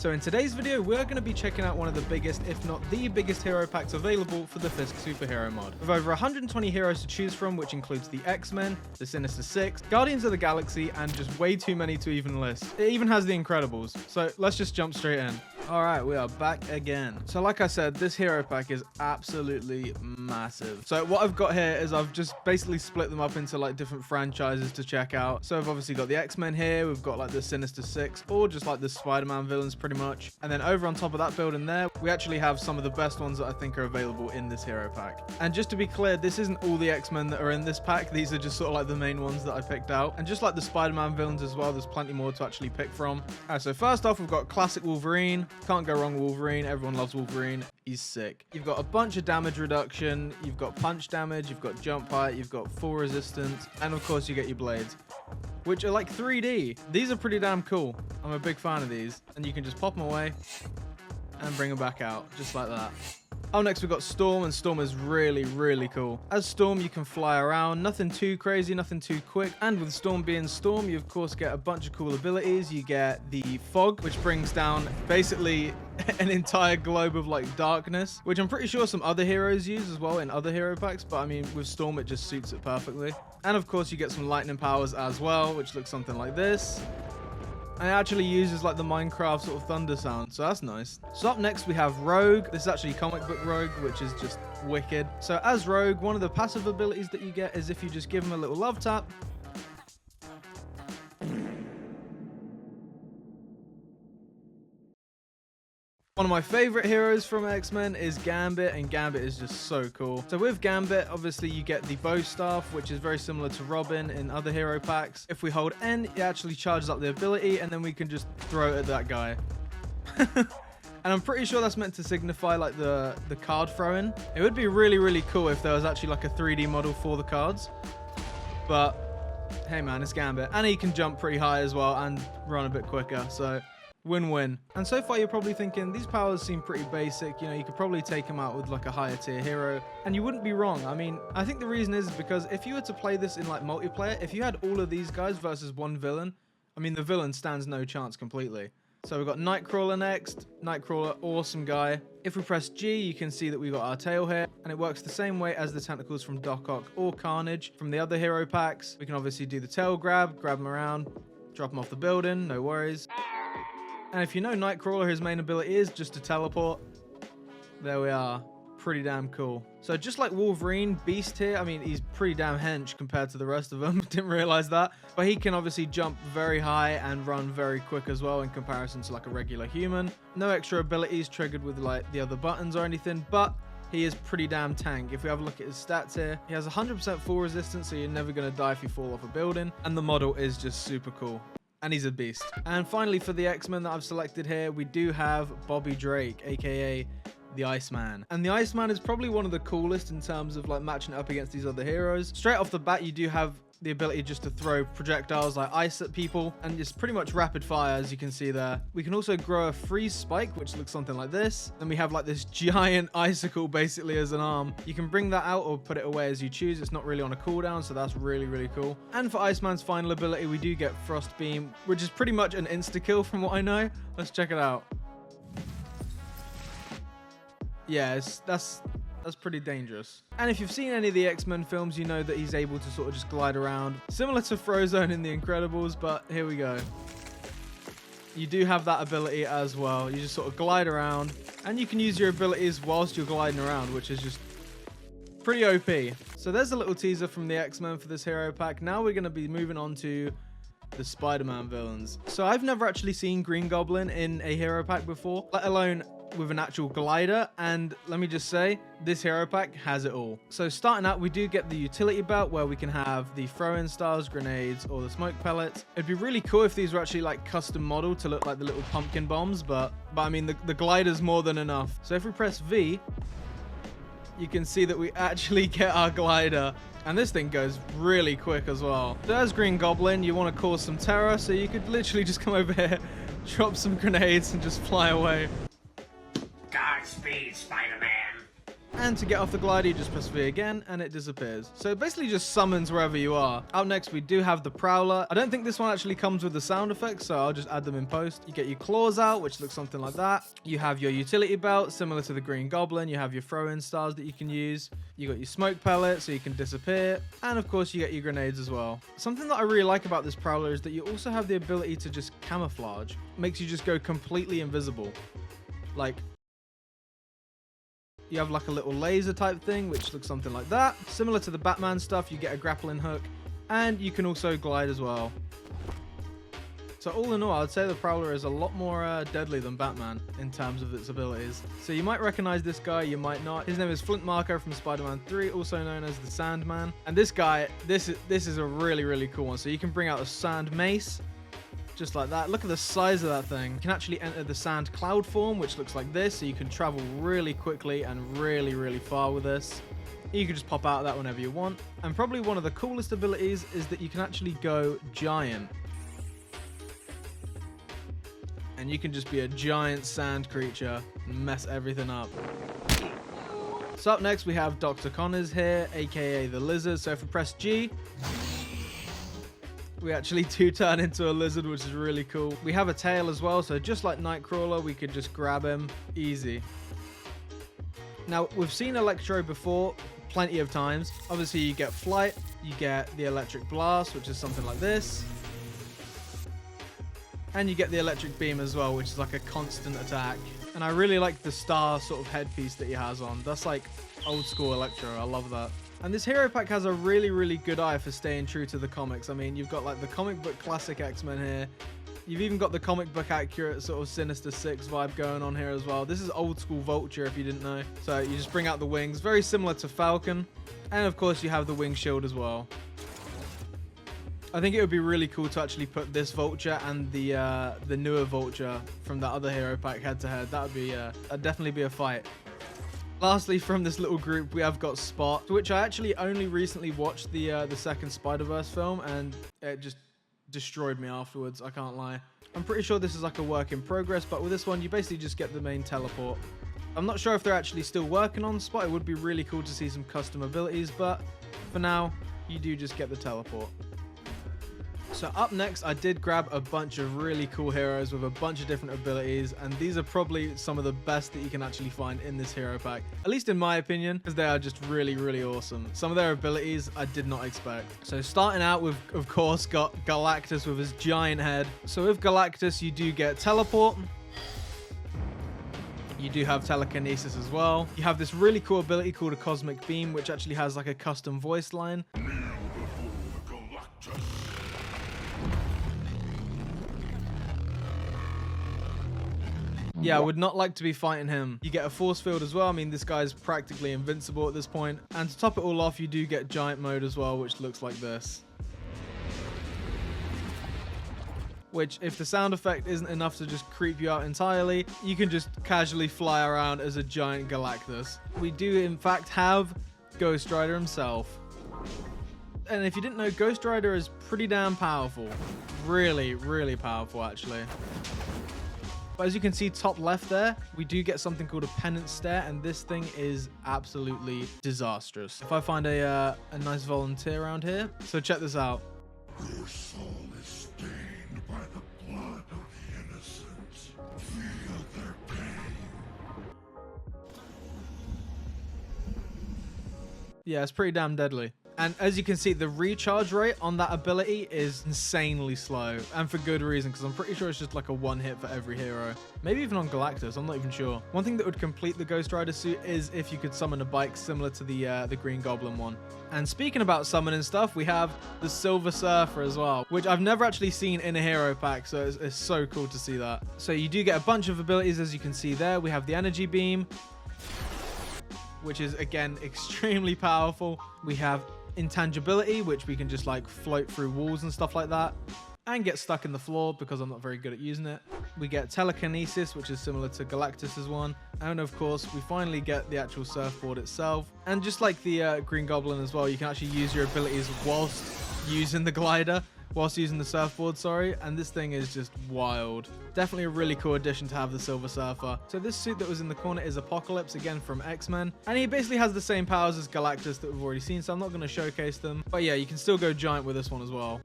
So in today's video, we're going to be checking out one of the biggest, if not the biggest hero packs available for the Fisk Superhero Mod. With over 120 heroes to choose from, which includes the X-Men, the Sinister Six, Guardians of the Galaxy, and just way too many to even list. It even has the Incredibles. So let's just jump straight in. Alright, we are back again. So like I said, this hero pack is absolutely massive. So what I've got here is I've just basically split them up into like different franchises to check out. So I've obviously got the X-Men here, we've got like the Sinister Six, or just like the Spider-Man villains pretty much. And then over on top of that building there, we actually have some of the best ones that I think are available in this hero pack. And just to be clear, this isn't all the X-Men that are in this pack. These are just sort of like the main ones that I picked out. And just like the Spider-Man villains as well, there's plenty more to actually pick from. Alright, so first off, we've got classic Wolverine. Can't go wrong with Wolverine. Everyone loves Wolverine. He's sick. You've got a bunch of damage reduction. You've got punch damage. You've got jump height. You've got fall resistance. And of course, you get your blades, which are like 3D. These are pretty damn cool. I'm a big fan of these. And you can just pop them away and bring them back out just like that. Up next, we've got Storm, and Storm is really, really cool. As Storm, you can fly around, nothing too crazy, nothing too quick. And with Storm being Storm, you of course get a bunch of cool abilities. You get the Fog, which brings down basically an entire globe of like darkness, which I'm pretty sure some other heroes use as well in other hero packs. But I mean, with Storm, it just suits it perfectly. And of course, you get some lightning powers as well, which looks something like this. And it actually uses like the Minecraft sort of thunder sound, so that's nice. So up next we have Rogue. This is actually comic book Rogue, which is just wicked. So as Rogue, one of the passive abilities that you get is if you just give him a little love tap, one of my favorite heroes from X-Men is Gambit, and Gambit is just so cool. So with Gambit, obviously you get the bow staff, which is very similar to Robin in other hero packs. If we hold N, it actually charges up the ability, and then we can just throw it at that guy. And I'm pretty sure that's meant to signify like the card throwing. It would be really, really cool if there was actually like a 3D model for the cards. But hey man, it's Gambit. And he can jump pretty high as well and run a bit quicker, so win-win. And so far you're probably thinking these powers seem pretty basic, you know, you could probably take them out with like a higher tier hero, and you wouldn't be wrong. I mean, I think the reason is because if you were to play this in like multiplayer, if you had all of these guys versus one villain, I mean the villain stands no chance completely. So we've got Nightcrawler next. Nightcrawler, awesome guy. If we press G, you can see that we've got our tail here, and it works the same way as the tentacles from Doc Ock or Carnage from the other hero packs. We can obviously do the tail grab him around, drop him off the building, no worries. And if you know Nightcrawler, his main ability is just to teleport. There we are. Pretty damn cool. So just like Wolverine, Beast here, I mean, he's pretty damn hench compared to the rest of them. Didn't realize that. But he can obviously jump very high and run very quick as well in comparison to like a regular human. No extra abilities triggered with like the other buttons or anything, but he is pretty damn tank. If we have a look at his stats here, he has 100% fall resistance, so you're never going to die if you fall off a building. And the model is just super cool. And he's a beast. And finally, for the X-Men that I've selected here, we do have Bobby Drake, aka the Iceman. And the Iceman is probably one of the coolest in terms of like matching it up against these other heroes. Straight off the bat, you do have the ability just to throw projectiles like ice at people, and it's pretty much rapid fire, as you can see there. We can also grow a freeze spike, which looks something like this. Then we have like this giant icicle basically as an arm. You can bring that out or put it away as you choose. It's not really on a cooldown, so that's really, really cool. And for Iceman's final ability, we do get Frost Beam, which is pretty much an insta-kill from what I know. Let's check it out. Yeah, that's pretty dangerous. And if you've seen any of the X-Men films, you know that he's able to sort of just glide around. Similar to Frozone in The Incredibles, but here we go. You do have that ability as well. You just sort of glide around, and you can use your abilities whilst you're gliding around, which is just pretty OP. So there's a little teaser from the X-Men for this hero pack. Now we're going to be moving on to the Spider-Man villains. So I've never actually seen Green Goblin in a hero pack before, let alone with an actual glider, and let me just say, this hero pack has it all. So starting out, we do get the utility belt where we can have the throw-in stars, grenades, or the smoke pellets. It'd be really cool if these were actually like custom modeled to look like the little pumpkin bombs, but I mean the glider's more than enough. So if we press V, you can see that we actually get our glider, and this thing goes really quick as well. So as Green Goblin, you want to cause some terror, so you could literally just come over here, drop some grenades, and just fly away. Godspeed, Spider-Man. And to get off the glider, you just press V again and it disappears. So it basically just summons wherever you are. Up next, we do have the Prowler. I don't think this one actually comes with the sound effects, so I'll just add them in post. You get your claws out, which looks something like that. You have your utility belt, similar to the Green Goblin. You have your throw-in stars that you can use. You got your smoke pellet, so you can disappear. And of course, you get your grenades as well. Something that I really like about this Prowler is that you also have the ability to just camouflage. Makes you just go completely invisible. Like, you have like a little laser type thing, which looks something like that. Similar to the Batman stuff, you get a grappling hook, and you can also glide as well. So all in all, I'd say the Prowler is a lot more deadly than Batman in terms of its abilities. So you might recognize this guy, you might not. His name is Flint Marko from Spider-Man 3, also known as the Sandman. And this guy, this is a really, really cool one. So you can bring out a sand mace, just like that. Look at the size of that thing. You can actually enter the sand cloud form, which looks like this. So you can travel really quickly and really, really far with this. You can just pop out of that whenever you want. And probably one of the coolest abilities is that you can actually go giant. And you can just be a giant sand creature and mess everything up. So up next we have Dr. Connors here, aka the Lizard. So if we press G, we actually do turn into a lizard, which is really cool. We have a tail as well, so just like Nightcrawler, we could just grab him easy. Now, we've seen Electro before plenty of times. Obviously, you get flight, you get the electric blast, which is something like this. And you get the electric beam as well, which is like a constant attack. And I really like the star sort of headpiece that he has on. That's like old school Electro. I love that. And this hero pack has a really, really good eye for staying true to the comics. I mean, you've got like the comic book classic X-Men here. You've even got the comic book accurate sort of Sinister Six vibe going on here as well. This is old school Vulture, if you didn't know. So you just bring out the wings, very similar to Falcon. And of course, you have the wing shield as well. I think it would be really cool to actually put this Vulture and the newer Vulture from that other hero pack head to head. That'd definitely be a fight. Lastly, from this little group, we have got Spot, which I actually only recently watched the second Spider-Verse film, and it just destroyed me afterwards. I can't lie. I'm pretty sure this is like a work in progress, but with this one, you basically just get the main teleport. I'm not sure if they're actually still working on Spot. It would be really cool to see some custom abilities, but for now, you do just get the teleport. So up next, I did grab a bunch of really cool heroes with a bunch of different abilities, and these are probably some of the best that you can actually find in this hero pack, at least in my opinion, because they are just really, really awesome. Some of their abilities I did not expect. So starting out, we've of course got Galactus with his giant head. So with Galactus, you do get teleport. You do have telekinesis as well. You have this really cool ability called a cosmic beam, which actually has like a custom voice line. Yeah, I would not like to be fighting him. You get a force field as well. I mean, this guy's practically invincible at this point. And to top it all off, you do get giant mode as well, which looks like this. Which, if the sound effect isn't enough to just creep you out entirely, you can just casually fly around as a giant Galactus. We do, in fact, have Ghost Rider himself. And if you didn't know, Ghost Rider is pretty damn powerful. Really, really powerful, actually. But as you can see top left there, we do get something called a penance stare, and this thing is absolutely disastrous. If I find a nice volunteer around here, so check this out. Your soul is stained by the blood of the innocent. Feel their pain. Yeah, it's pretty damn deadly. And as you can see, the recharge rate on that ability is insanely slow, and for good reason, because I'm pretty sure it's just like a one hit for every hero. Maybe even on Galactus, I'm not even sure. One thing that would complete the Ghost Rider suit is if you could summon a bike similar to the Green Goblin one. And speaking about summoning stuff, we have the Silver Surfer as well, which I've never actually seen in a hero pack, so it's so cool to see that. So you do get a bunch of abilities, as you can see there. We have the energy beam, which is again extremely powerful. We have intangibility, which we can just like float through walls and stuff like that and get stuck in the floor because I'm not very good at using it. We get telekinesis, which is similar to Galactus's one, and of course we finally get the actual surfboard itself. And just like the Green Goblin as well, you can actually use your abilities whilst using the glider, whilst using the surfboard, sorry, and this thing is just wild. Definitely a really cool addition to have the Silver Surfer. So this suit that was in the corner is Apocalypse, again from X-Men, and he basically has the same powers as Galactus that we've already seen, so I'm not going to showcase them. But yeah, you can still go giant with this one as well.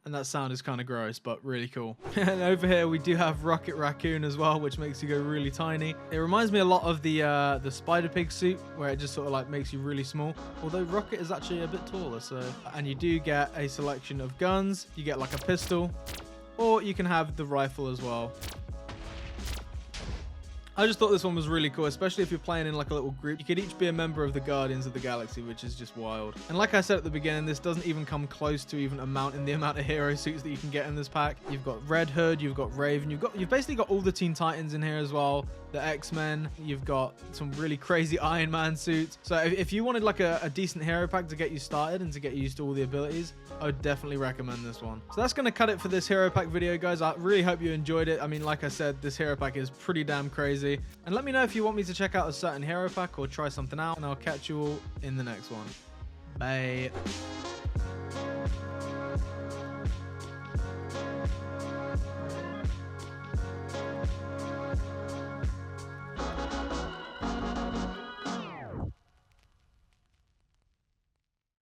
And that sound is kind of gross, but really cool. And over here we do have Rocket Raccoon as well, which makes you go really tiny. It reminds me a lot of the Spider-Pig suit, where it just sort of like makes you really small. Although Rocket is actually a bit taller, so. And you do get a selection of guns. You get like a pistol, or you can have the rifle as well. I just thought this one was really cool, especially if you're playing in like a little group. You could each be a member of the Guardians of the Galaxy, which is just wild. And like I said at the beginning, this doesn't even come close to even amounting the amount of hero suits that you can get in this pack. You've got Red Hood, you've got Raven, you've basically got all the Teen Titans in here as well. The X-Men, you've got some really crazy Iron Man suits. So if you wanted like a decent hero pack to get you started and to get used to all the abilities, I would definitely recommend this one. So that's going to cut it for this hero pack video, guys. I really hope you enjoyed it. I mean, like I said, this hero pack is pretty damn crazy. And let me know if you want me to check out a certain hero pack or try something out, and I'll catch you all in the next one. Bye.